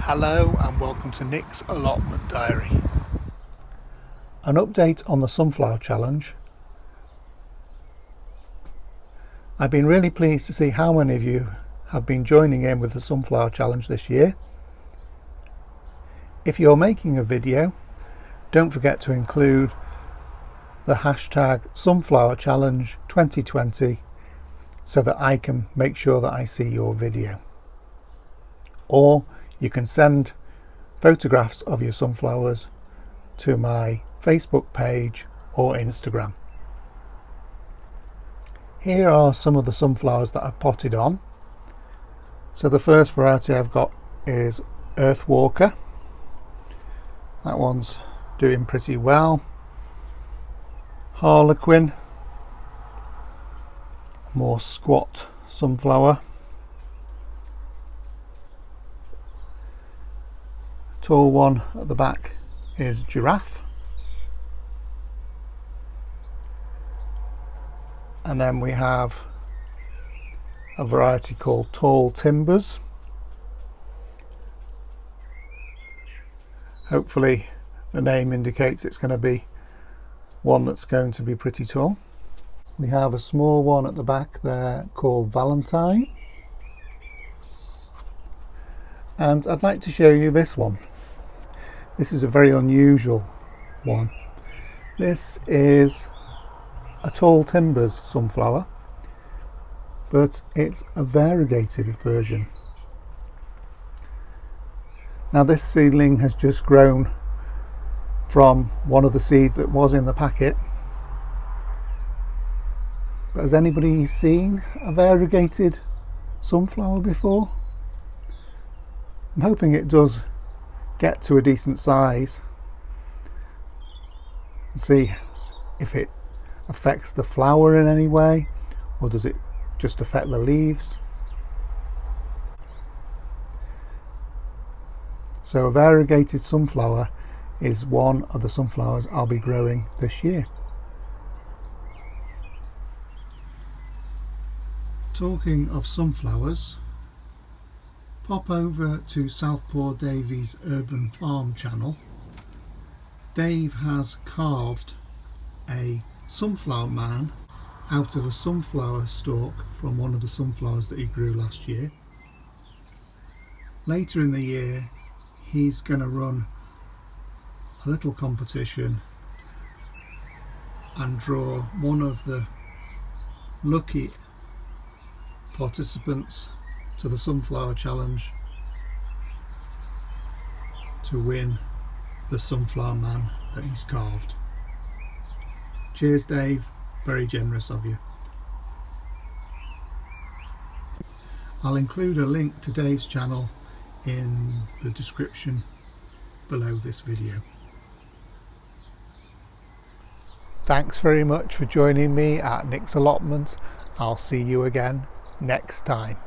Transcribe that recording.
Hello and welcome to Nick's Allotment Diary. An update on the Sunflower Challenge. I've been really pleased to see how many of you have been joining in with the Sunflower Challenge this year. If you're making a video, don't forget to include the hashtag Sunflower Challenge 2020 so that I can make sure that I see your video. Or you can send photographs of your sunflowers to my Facebook page or Instagram. Here are some of the sunflowers that I've potted on. So the first variety I've got is Earthwalker. That one's doing pretty well. Harlequin, a more squat sunflower. Tall one at the back is Giraffe, and then we have a variety called Tall Timbers. Hopefully the name indicates it's going to be one that's going to be pretty tall. We have a small one at the back there called Valentine, and I'd like to show you this one. This is a very unusual one. This is a Tall Timbers sunflower, but it's a variegated version. Now this seedling has just grown from one of the seeds that was in the packet. But has anybody seen a variegated sunflower before? I'm hoping it does get to a decent size and see if it affects the flower in any way, or does it just affect the leaves. So a variegated sunflower is one of the sunflowers I'll be growing this year. Talking of sunflowers, pop over to Southpaw Davy's Urban Farm channel. Dave has carved a sunflower man out of a sunflower stalk from one of the sunflowers that he grew last year. Later in the year he's going to run a little competition and draw one of the lucky participants to the Sunflower Challenge to win the sunflower man that he's carved. Cheers Dave, very generous of you. I'll include a link to Dave's channel in the description below this video. Thanks very much for joining me at Nick's Allotment. I'll see you again next time.